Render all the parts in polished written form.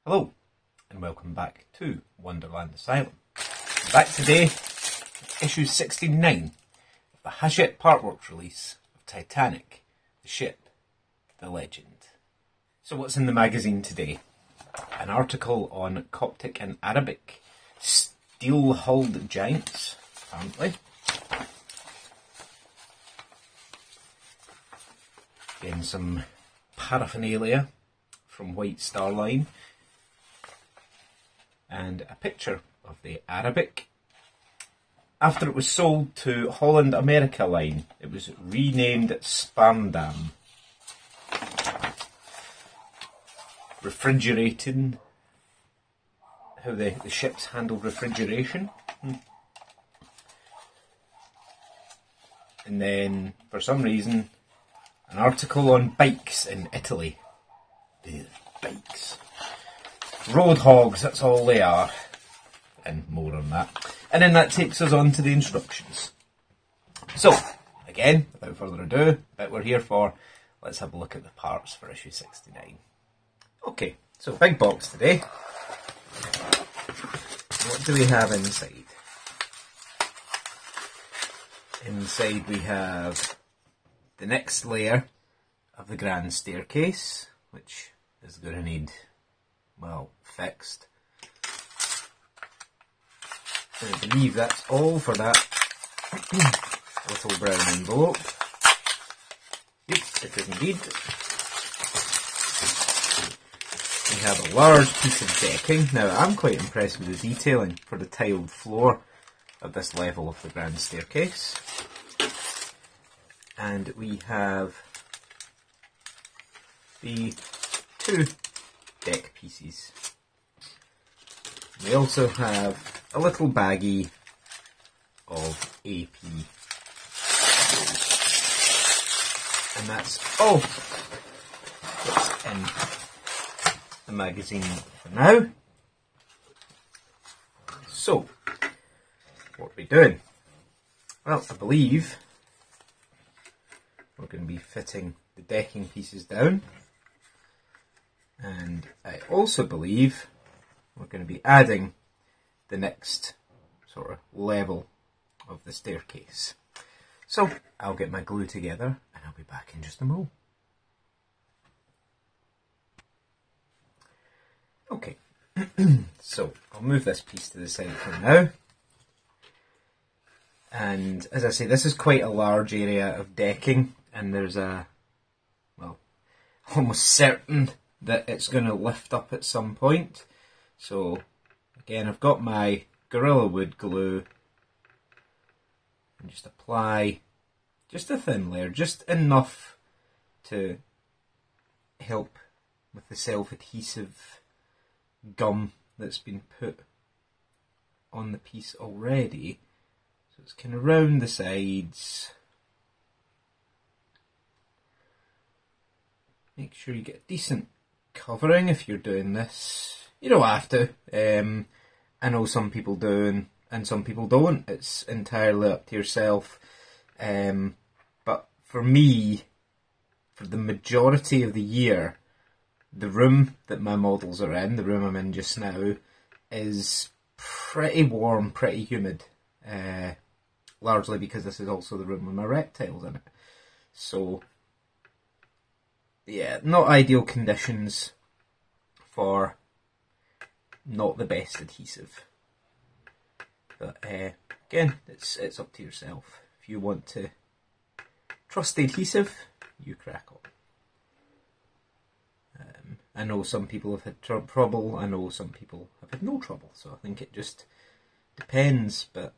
Hello, and welcome back to Wonderland Asylum. Back today, issue 69 of the Hachette Partworks release of Titanic, the ship, the legend. So what's in the magazine today? An article on Coptic and Arabic steel-hulled giants, apparently. Again, some paraphernalia from White Star Line. And a picture of the Arabic. After it was sold to Holland America Line, it was renamed Spandam. Refrigerating, how the ships handled refrigeration. And then, for some reason, an article on bikes in Italy. Bikes. Road hogs, that's all they are. And more on that. And then that takes us on to the instructions. So, again, without further ado, what we're here for, let's have a look at the parts for issue 69. Okay, so big box today. What do we have inside? Inside we have the next layer of the grand staircase, which is going to need, well, fixed. And I believe that's all for that little brown envelope. Yes, it is indeed. We have a large piece of decking. Now, I'm quite impressed with the detailing for the tiled floor of this level of the grand staircase. And we have the two deck pieces. We also have a little baggie of AP. And that's all that's in the magazine for now. So, what are we doing? Well, I believe we're going to be fitting the decking pieces down. And I also believe we're going to be adding the next sort of level of the staircase. So I'll get my glue together and I'll be back in just a moment. Okay, so I'll move this piece to the side for now. And as I say, this is quite a large area of decking, and there's a, well, almost certain that it's going to lift up at some point. So again, I've got my Gorilla Wood glue and just apply just a thin layer, just enough to help with the self-adhesive gum that's been put on the piece already. So it's kind of round the sides. Make sure you get a decent covering if you're doing this. You don't have to. I know some people do and some people don't. It's entirely up to yourself. But for me, for the majority of the year, the room that my models are in, the room I'm in just now, is pretty warm, pretty humid. Largely because this is also the room with my reptiles in it. So, yeah, not ideal conditions for not the best adhesive. But again, it's up to yourself. If you want to trust the adhesive, you crack on. I know some people have had trouble, I know some people have had no trouble, so I think it just depends, but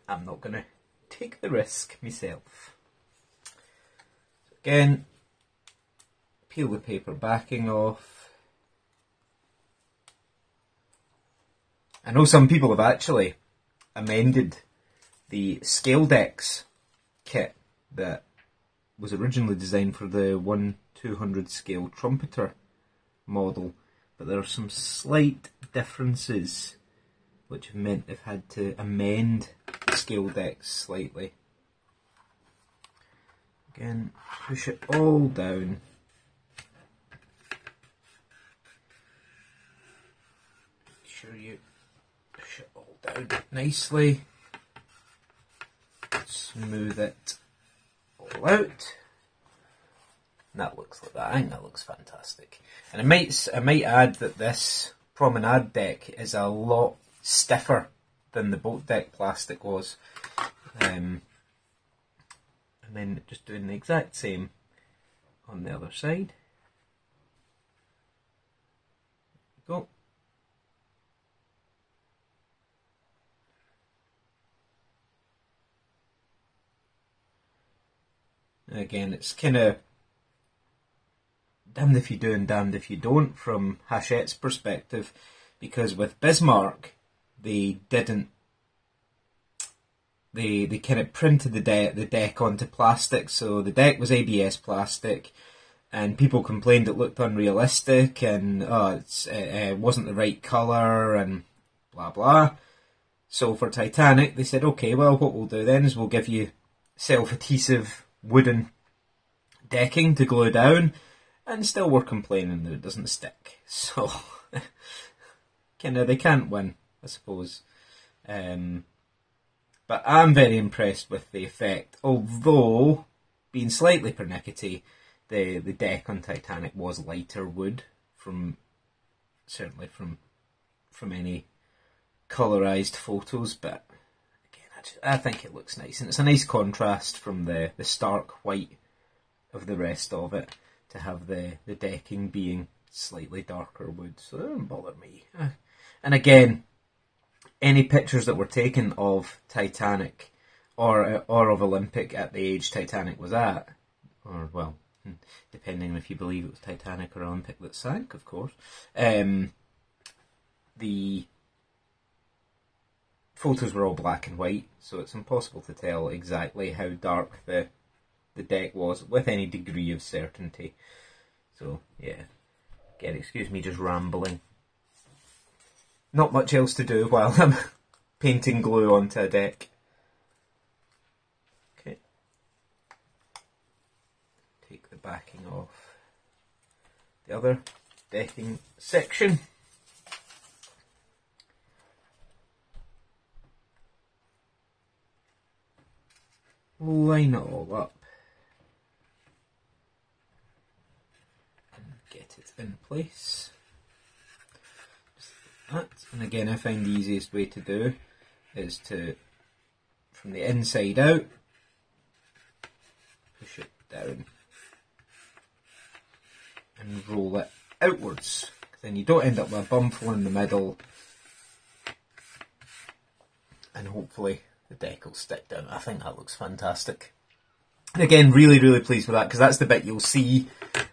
I'm not going to take the risk myself. So again, peel the paper backing off. I know some people have actually amended the scale decks kit that was originally designed for the 1/200 scale trumpeter model, but there are some slight differences which have meant they've had to amend the scale decks slightly. Again, push it all down sure you push it all down nicely. Smooth it all out. And that looks like that. I think that looks fantastic. And I might add that this Promenade Deck is a lot stiffer than the boat deck plastic was. And then just doing the exact same on the other side. There we go. Again, it's kind of damned if you do and damned if you don't from Hachette's perspective, because with Bismarck they didn't. They kind of printed the deck onto plastic, so the deck was ABS plastic, and people complained it looked unrealistic and it wasn't the right colour and blah blah. So for Titanic they said, okay, well what we'll do then is we'll give you self-adhesive wooden decking to glue down, and still we're complaining that it doesn't stick. So kinda they can't win, I suppose. But I'm very impressed with the effect, although being slightly pernickety, the deck on Titanic was lighter wood certainly from any colorized photos, but again I think it looks nice, and it's a nice contrast from the stark white of the rest of it to have the decking being slightly darker wood, so it doesn't bother me. And again, any pictures that were taken of Titanic or of Olympic at the age Titanic was at, or well, depending on if you believe it was Titanic or Olympic that sank, of course, the photos were all black and white, so it's impossible to tell exactly how dark the deck was with any degree of certainty. So yeah, again, excuse me just rambling. Not much else to do while I'm painting glue onto a deck. Okay. Take the backing off the other decking section. Line it all up. And get it in place. And again, I find the easiest way to do is to, from the inside out, push it down and roll it outwards. Then you don't end up with a bumful in the middle, and hopefully the deck will stick down. I think that looks fantastic. And again, really pleased with that, because that's the bit you'll see.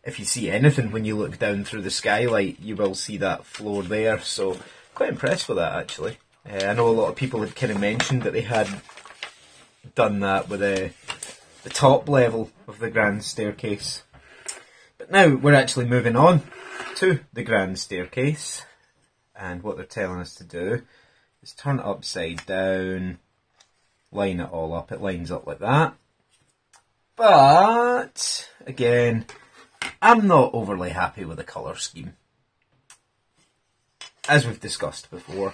If you see anything when you look down through the skylight, you will see that floor there, so quite impressed with that actually. I know a lot of people had kind of mentioned that they had done that with the top level of the grand staircase. But now we're actually moving on to the grand staircase, and what they're telling us to do is turn it upside down, line it all up. It lines up like that. But again, I'm not overly happy with the colour scheme. As we've discussed before,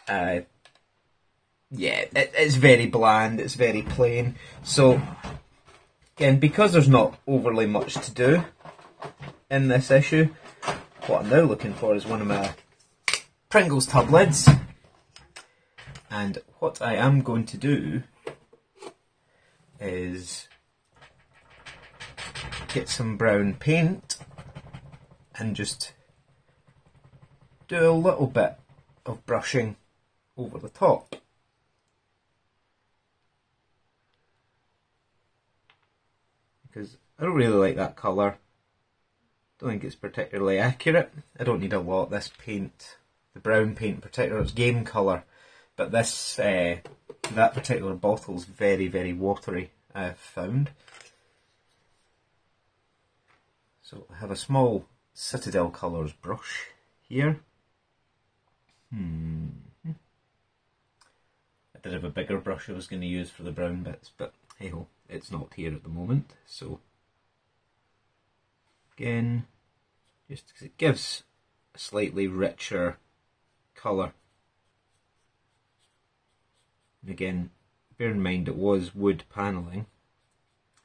yeah, it's very bland, it's very plain. So, again, because there's not overly much to do in this issue, what I'm now looking for is one of my Pringles tub lids. And what I am going to do is get some brown paint and just do a little bit of brushing over the top. Because I don't really like that colour. Don't think it's particularly accurate. I don't need a lot. This paint, the brown paint in particular, it's game colour. But this, that particular bottle is very watery, I've found. So I have a small Citadel Colours brush here. I did have a bigger brush I was going to use for the brown bits, but hey ho, it's not here at the moment. So again, just because it gives a slightly richer colour. And again, bear in mind it was wood panelling.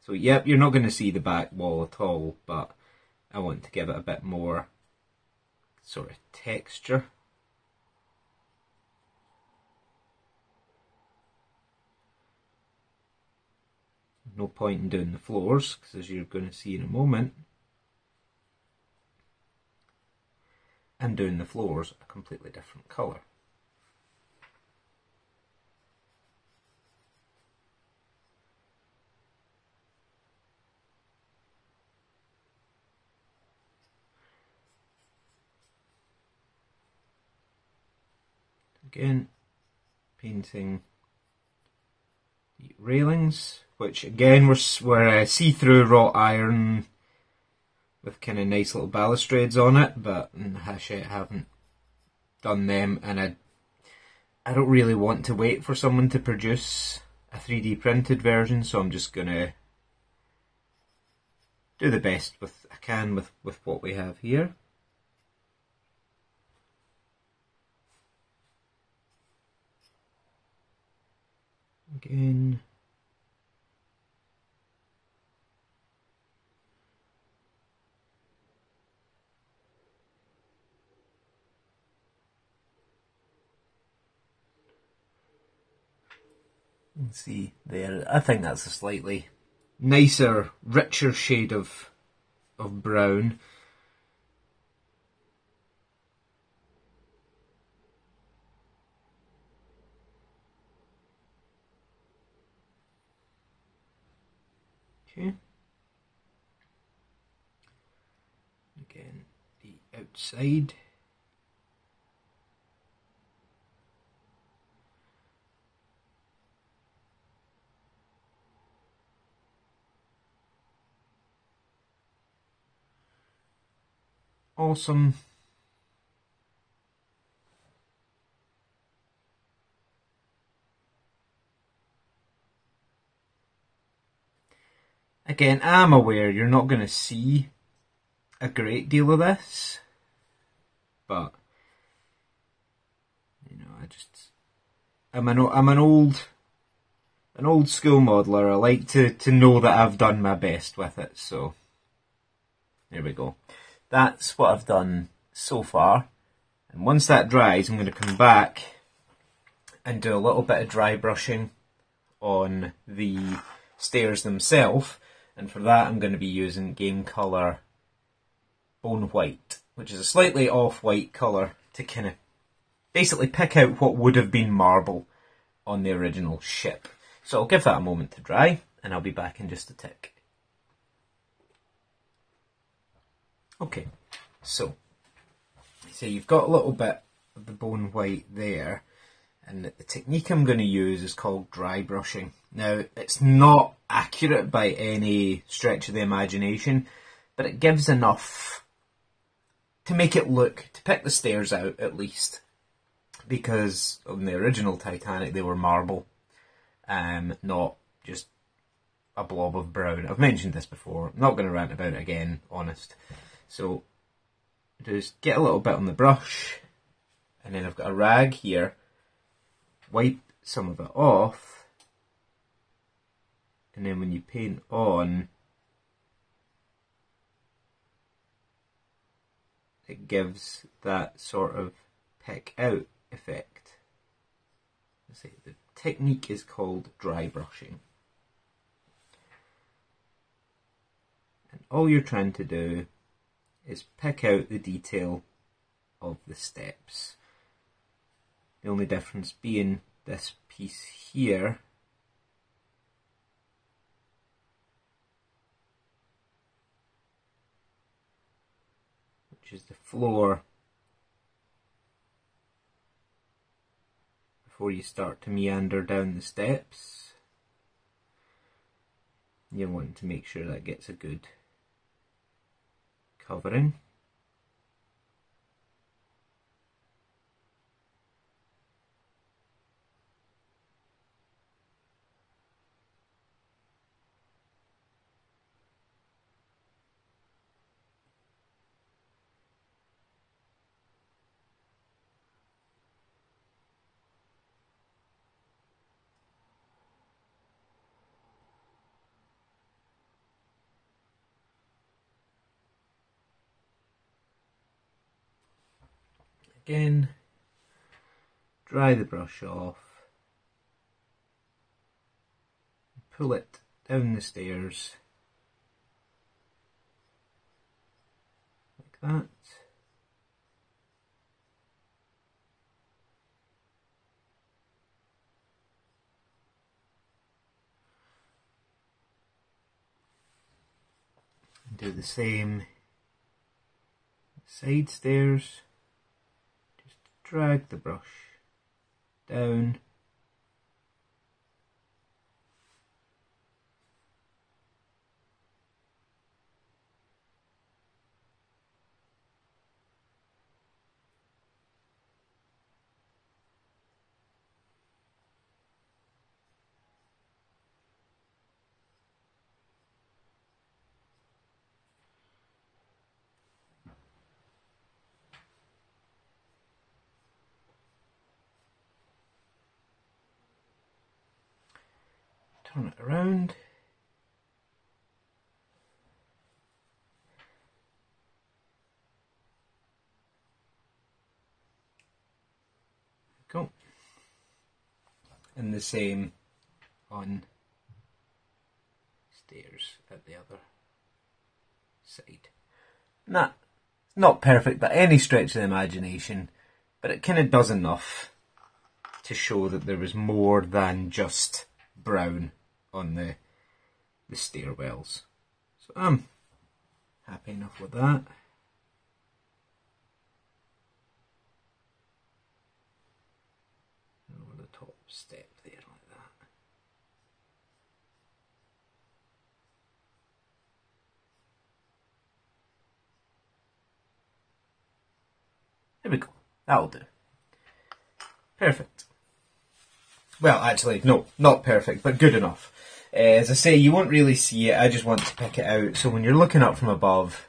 So yep, you're not going to see the back wall at all, but I want to give it a bit more sort of texture. No point in doing the floors, because as you're going to see in a moment, I'm doing the floors a completely different colour. Again, painting the railings, which again were see-through wrought iron with kind of nice little balustrades on it, but in Hachette haven't done them, and I don't really want to wait for someone to produce a 3D printed version, so I'm just going to do the best I can with what we have here. Again, let's see there. I think that's a slightly nicer, richer shade of brown. Okay. Again, the outside. Awesome. Again, I'm aware you're not going to see a great deal of this, but you know, I'm an old school modeler. I like to know that I've done my best with it. So there we go. That's what I've done so far. And once that dries, I'm going to come back and do a little bit of dry brushing on the stairs themselves. And for that, I'm going to be using Game Colour Bone White, which is a slightly off-white colour to kind of basically pick out what would have been marble on the original ship. So I'll give that a moment to dry, and I'll be back in just a tick. Okay, so you've got a little bit of the bone white there, and the technique I'm going to use is called dry brushing. Now, it's not accurate by any stretch of the imagination, but it gives enough to make it look, to pick the stairs out at least, because on the original Titanic they were marble, not just a blob of brown. I've mentioned this before, I'm not going to rant about it again, honest. So just get a little bit on the brush, and then I've got a rag here, wipe some of it off, and then when you paint on, it gives that sort of pick out effect. The technique is called dry brushing. And all you're trying to do is pick out the detail of the steps. The only difference being this piece here which is the floor before you start to meander down the steps. You want to make sure that gets a good covering. again, dry the brush off, pull it down the stairs like that. And do the same side stairs. Just drag the brush down. Turn it around. Go. And the same on stairs at the other side. Nah, it's not perfect by any stretch of the imagination, but it kind of does enough to show that there was more than just brown on the stairwells. So I'm happy enough with that. And over the top step there like that. There we go. That'll do. Perfect. Well, actually, no, not perfect, but good enough. As I say, you won't really see it, I just want to pick it out, so when you're looking up from above,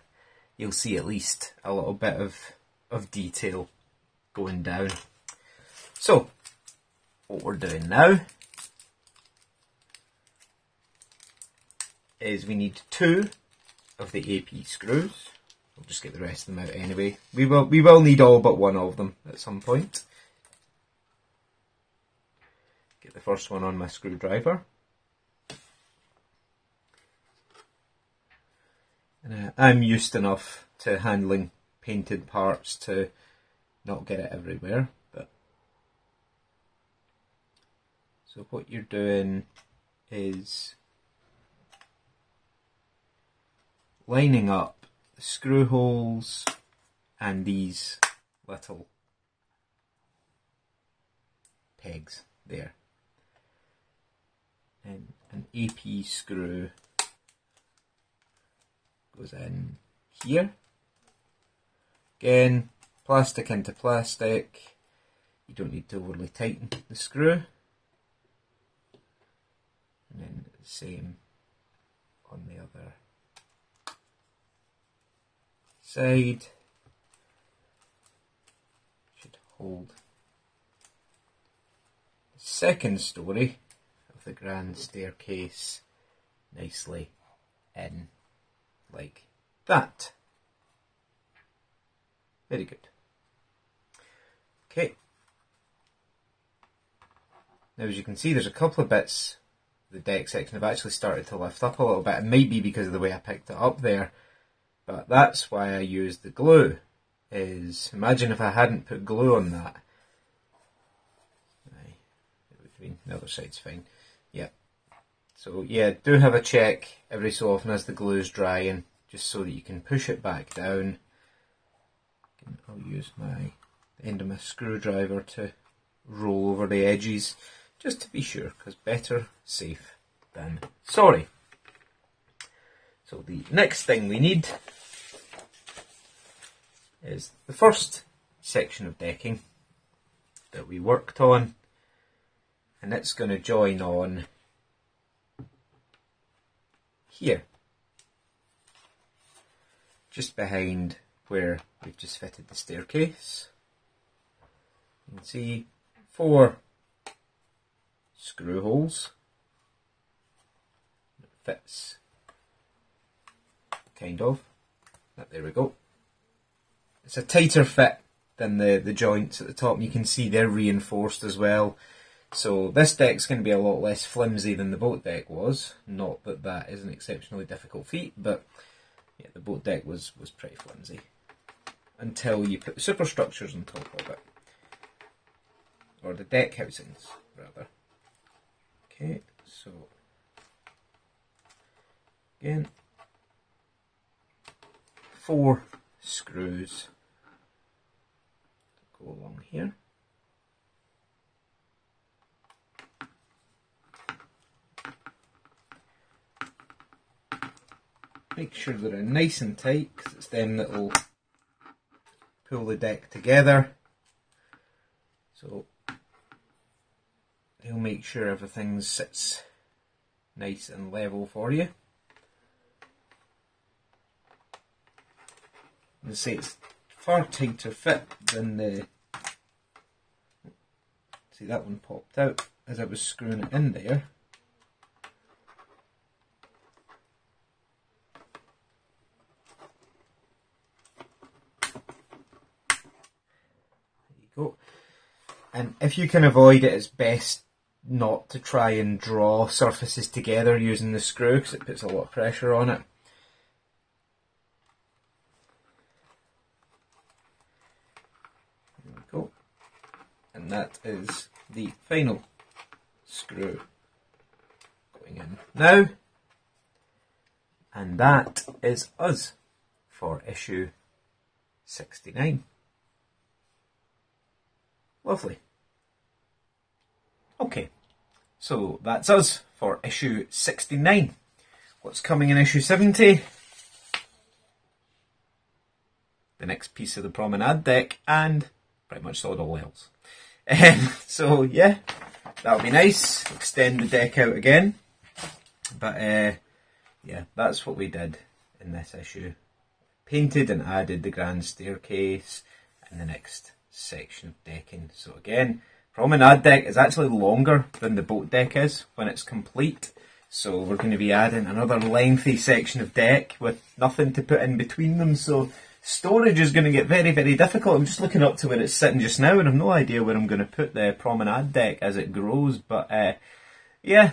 you'll see at least a little bit of detail going down. So, what we're doing now is we need 2 of the AP screws. We'll just get the rest of them out anyway. We will need all but one of them at some point. Get the first one on my screwdriver. And I'm used enough to handling painted parts to not get it everywhere. But so what you're doing is lining up the screw holes and these little pegs there. And an AP screw goes in here. Again, plastic into plastic. You don't need to overly tighten the screw. And then the same on the other side. Should hold the second story of the grand staircase nicely in like that. Very good. Okay. Now as you can see, there's a couple of bits of the deck section have actually started to lift up a little bit. It might be because of the way I picked it up there, but that's why I used the glue. Is imagine if I hadn't put glue on that. It would have been, the other side's fine. Yeah. So yeah, do have a check every so often as the glue is drying, just so that you can push it back down. I'll use the end of my screwdriver to roll over the edges, just to be sure, because better safe than sorry. So the next thing we need is the first section of decking that we worked on, and it's going to join on here, just behind where we've just fitted the staircase. You can see 4 screw holes. It fits, kind of. There we go. It's a tighter fit than the joints at the top, and you can see they're reinforced as well. So this deck's going to be a lot less flimsy than the boat deck was. Not that that is an exceptionally difficult feat, but yeah, the boat deck was pretty flimsy until you put the superstructures on top of it, or the deck housings rather. Okay, so again, 4 screws go along here. Make sure they're nice and tight, because it's them that will pull the deck together. So they'll make sure everything sits nice and level for you. And say it's far tighter fit than the. See, that one popped out as I was screwing it in there. Go. And if you can avoid it, it's best not to try and draw surfaces together using the screw, because it puts a lot of pressure on it. There we go. And that is the final screw going in now. And that is us for issue 69. Lovely. Okay, so that's us for issue 69. What's coming in issue 70? The next piece of the Promenade deck, and pretty much sod all else. So yeah, that'll be nice. Extend the deck out again. But yeah, that's what we did in this issue. Painted and added the grand staircase and the next section of decking. So again, Promenade deck is actually longer than the boat deck is when it's complete. So we're going to be adding another lengthy section of deck with nothing to put in between them. So storage is going to get very, very difficult. I'm just looking up to where it's sitting just now, and I've no idea where I'm going to put the Promenade deck as it grows. But yeah,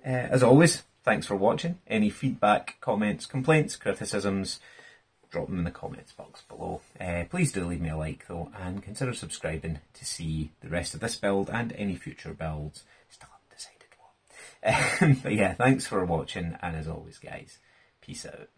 as always, thanks for watching. Any feedback, comments, complaints, criticisms, drop them in the comments box below. Please do leave me a like though, and consider subscribing to see the rest of this build and any future builds. Still haven't decided what. But yeah, thanks for watching, and as always guys, peace out.